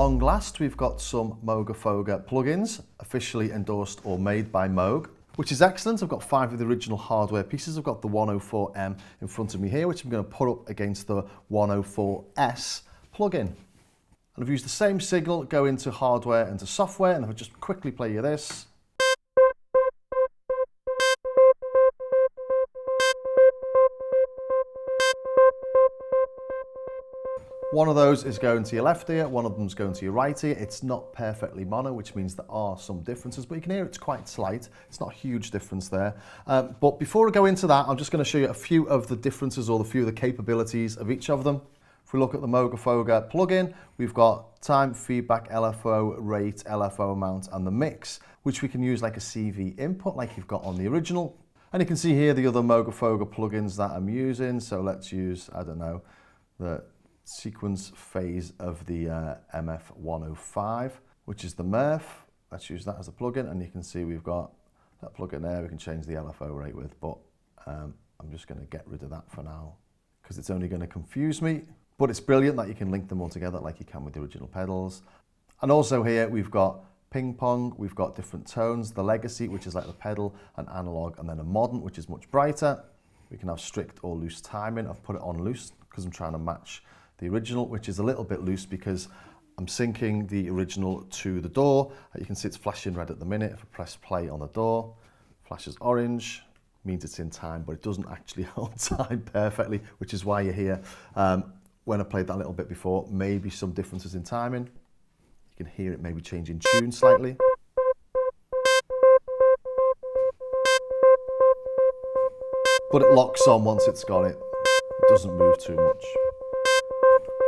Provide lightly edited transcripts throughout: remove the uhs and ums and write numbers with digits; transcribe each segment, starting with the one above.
long last, we've got some MoogerFooger plugins, officially endorsed or made by Moog, which is excellent. I've got 5 of the original hardware pieces. I've got the 104M in front of me here, which I'm going to put up against the 104S plugin. And I've used the same signal, go into hardware and to software, and if I just quickly play you this. One of those is going to your left ear, one of them's going to your right ear. It's not perfectly mono, which means there are some differences, but you can hear it's quite slight. It's not a huge difference there. But before I go into that, I'm just going to show you a few of the differences or a few of the capabilities of each of them. If we look at the MoogerFooger plugin, we've got time, feedback, LFO, rate, LFO amount, and the mix, which we can use like a CV input like you've got on the original. And you can see here the other MoogerFooger plugins that I'm using. So let's use, I don't know, the sequence phase of the MF105, which is the MRF. Let's use that as a plugin, and you can see we've got that plugin there we can change the LFO rate with, but I'm just going to get rid of that for now because it's only going to confuse me. But it's brilliant that you can link them all together like you can with the original pedals. And also here we've got ping pong, we've got different tones, the legacy, which is like the pedal, and analog, and then a modern, which is much brighter. We can have strict or loose timing. I've put it on loose because I'm trying to match the original, which is a little bit loose because I'm syncing the original to the door. You can see it's flashing red at the minute. If I press play on the door, flashes orange, means it's in time, but it doesn't actually hold time perfectly, which is why you hear, when I played that little bit before, maybe some differences in timing. You can hear it maybe changing tune slightly. But it locks on once it's got it. It doesn't move too much.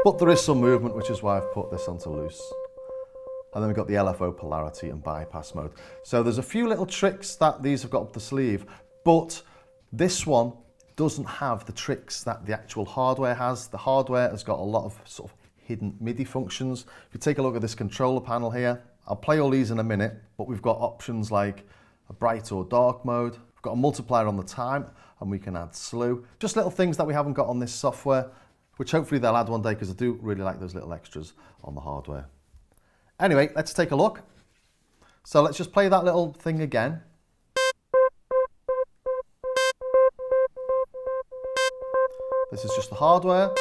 But there is some movement, which is why I've put this onto loose. And then we've got the LFO polarity and bypass mode. So there's a few little tricks that these have got up the sleeve, but this one doesn't have the tricks that the actual hardware has. The hardware has got a lot of sort of hidden MIDI functions. If you take a look at this controller panel here, I'll play all these in a minute, but we've got options like a bright or dark mode. We've got a multiplier on the time, and we can add slew. Just little things that we haven't got on this software, which hopefully they'll add one day because I do really like those little extras on the hardware. Anyway, let's take a look. So let's just play that little thing again. This is just the hardware.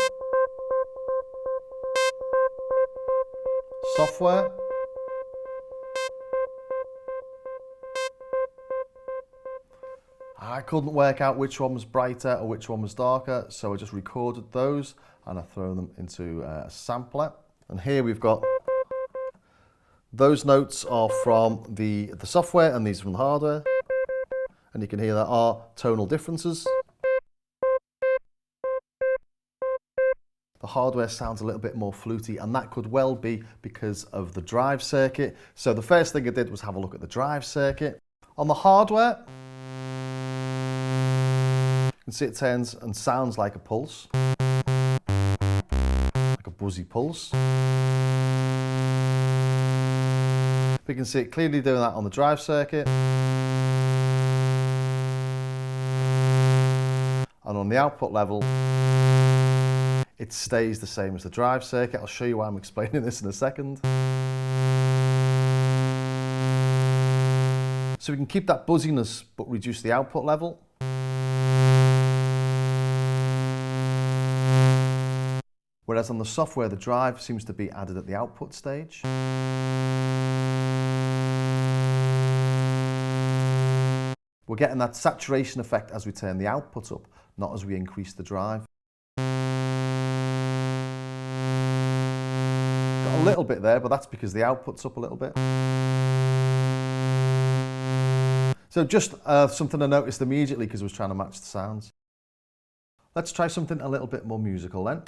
Software. I couldn't work out which one was brighter or which one was darker, so I just recorded those and I throw them into a sampler. And here we've got those notes are from the software and these are from the hardware. And you can hear there are tonal differences. The hardware sounds a little bit more fluty, and that could well be because of the drive circuit. So the first thing I did was have a look at the drive circuit. On the hardware, you can see it turns and sounds like a pulse, like a buzzy pulse. We can see it clearly doing that on the drive circuit. And on the output level, it stays the same as the drive circuit. I'll show you why I'm explaining this in a second. So we can keep that buzziness but reduce the output level. Whereas on the software, the drive seems to be added at the output stage. We're getting that saturation effect as we turn the output up, not as we increase the drive. Got a little bit there, but that's because the output's up a little bit. So just something I noticed immediately because I was trying to match the sounds. Let's try something a little bit more musical then.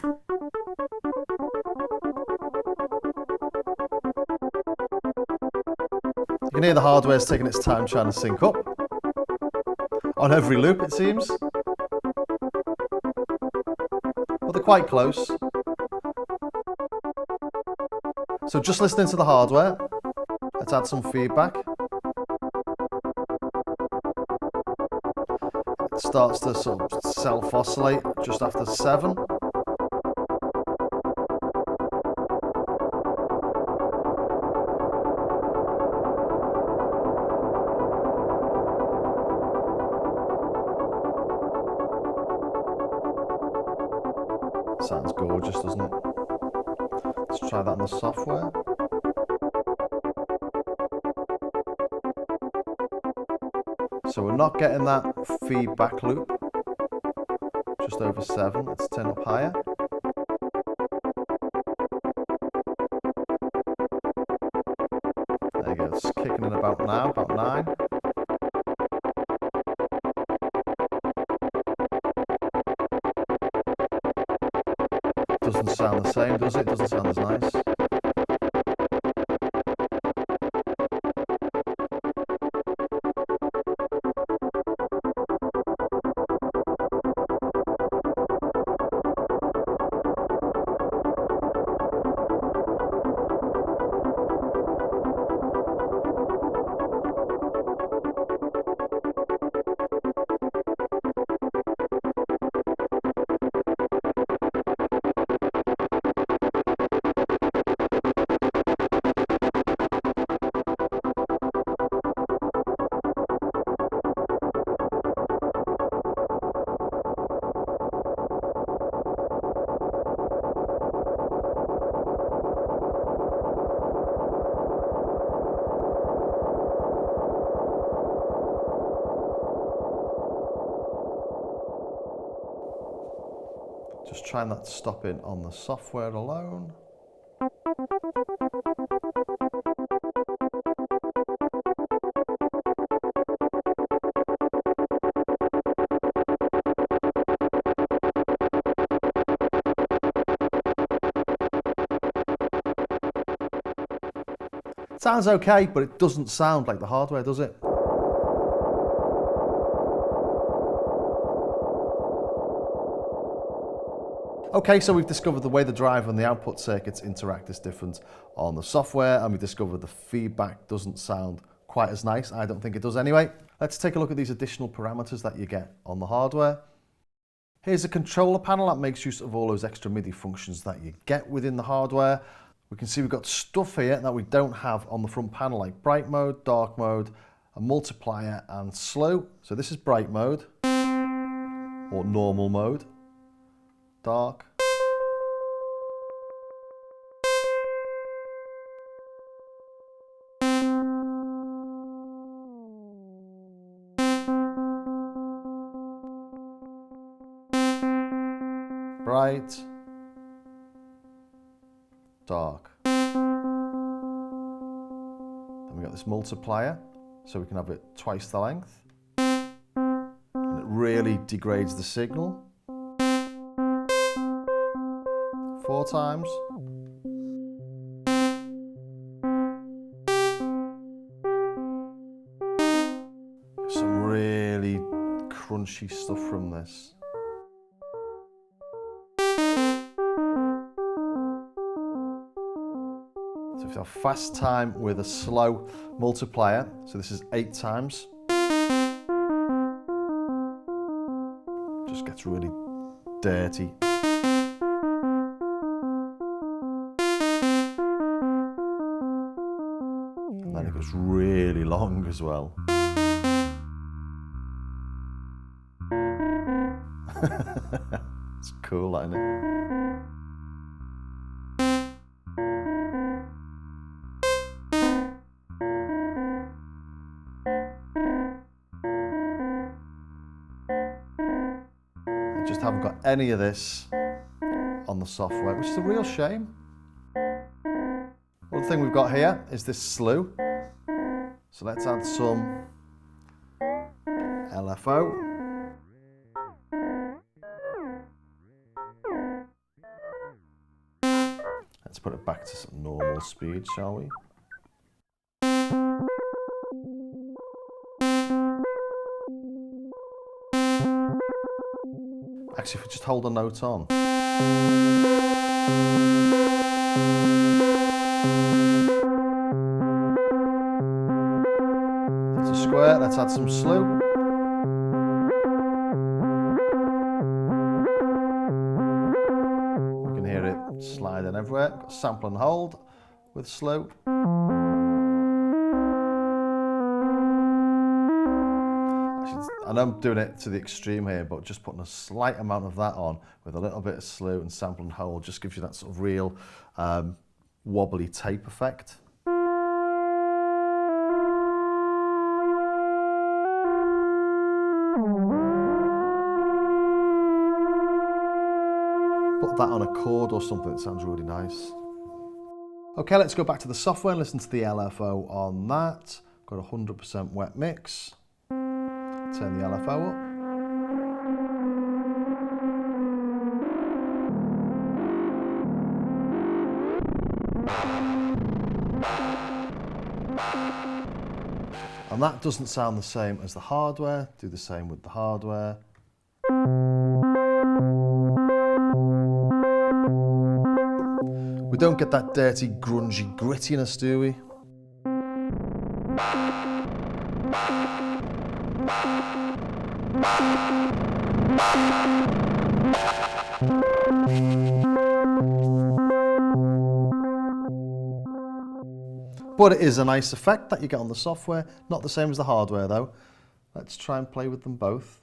You can hear the hardware's taking its time trying to sync up. On every loop, it seems. But they're quite close. So just listening to the hardware, let's add some feedback. It starts to sort of self-oscillate just after 7. Sounds gorgeous, doesn't it? Let's try that on the software. So we're not getting that feedback loop. Just over 7. Let's turn up higher. There you go. It's kicking in about now, about 9. Doesn't sound the same, does it? Doesn't sound as nice. Just trying that to stop in on the software alone. It sounds okay, but it doesn't sound like the hardware, does it? Okay, so we've discovered the way the driver and the output circuits interact is different on the software, and we've discovered the feedback doesn't sound quite as nice. I don't think it does anyway. Let's take a look at these additional parameters that you get on the hardware. Here's a controller panel that makes use of all those extra MIDI functions that you get within the hardware. We can see we've got stuff here that we don't have on the front panel, like bright mode, dark mode, a multiplier and slow. So this is bright mode, or normal mode. Dark. Bright. Dark. Then we got this multiplier, so we can have it twice the length. And it really degrades the signal. 4 times. Some really crunchy stuff from this. So if you have fast time with a slow multiplier, so this is 8 times. Just gets really dirty. And then it goes really long as well. It's cool, isn't it? I just haven't got any of this on the software, which is a real shame. One thing we've got here is this slew. So let's add some LFO. Let's put it back to some normal speed, shall we? Actually, if we just hold a note on. That's a square, let's add some slew. We can hear it sliding everywhere. Got sample and hold with slew. Actually, And I'm doing it to the extreme here, but just putting a slight amount of that on with a little bit of slew and sample and hold just gives you that sort of real wobbly tape effect. Put that on a chord or something, it sounds really nice. Okay, let's go back to the software and listen to the LFO on that. Got 100% wet mix. Turn the LFO up. And that doesn't sound the same as the hardware. Do the same with the hardware. We don't get that dirty, grungy grittiness, do we? But it is a nice effect that you get on the software, not the same as the hardware though. Let's try and play with them both.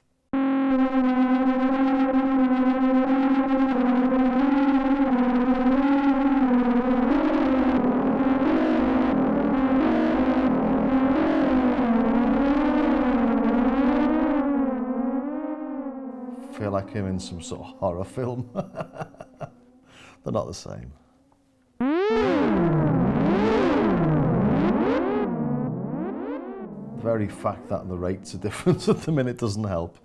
I feel like I'm in some sort of horror film. They're not the same. The very fact that the rates are different at the minute doesn't help.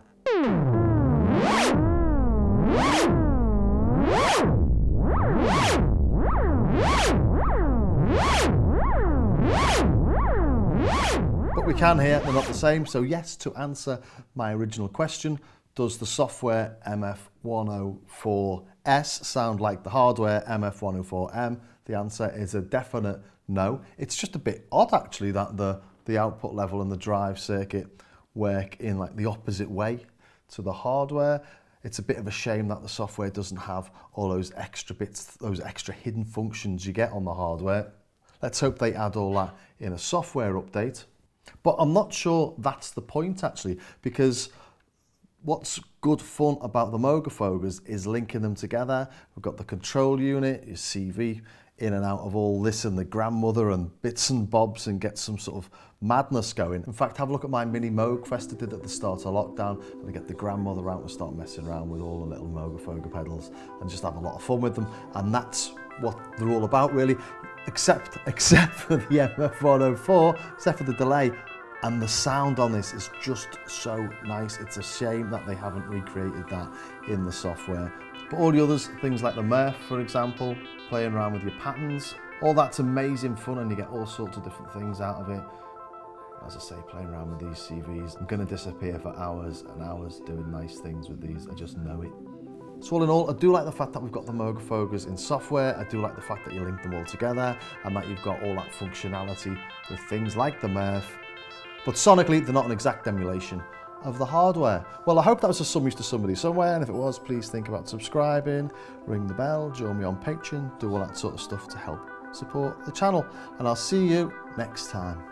But we can hear they're not the same, so yes, to answer my original question, does the software MF104S sound like the hardware MF104M? The answer is a definite no. It's just a bit odd actually that the output level and the drive circuit work in like the opposite way to the hardware. It's a bit of a shame that the software doesn't have all those extra bits, those extra hidden functions you get on the hardware. Let's hope they add all that in a software update. But I'm not sure that's the point actually, because what's good fun about the Moogerfoogers is linking them together. We've got the control unit, your CV, in and out of all this and the grandmother and bits and bobs, and get some sort of madness going. In fact, have a look at my mini Moog Fest I did at the start of lockdown, and I get the grandmother out and start messing around with all the little Moogerfooger pedals and just have a lot of fun with them. And that's what they're all about really, except for the MF104, except for the delay. And the sound on this is just so nice. It's a shame that they haven't recreated that in the software. But all the others, things like the Murph, for example, playing around with your patterns, all that's amazing fun and you get all sorts of different things out of it. As I say, playing around with these CVs, I'm going to disappear for hours and hours doing nice things with these. I just know it. So all in all, I do like the fact that we've got the Moogerfoogers in software. I do like the fact that you link them all together and that you've got all that functionality with things like the Murph. But sonically, they're not an exact emulation of the hardware. Well, I hope that was of some use to somebody somewhere, and if it was, please think about subscribing, ring the bell, join me on Patreon, do all that sort of stuff to help support the channel. And I'll see you next time.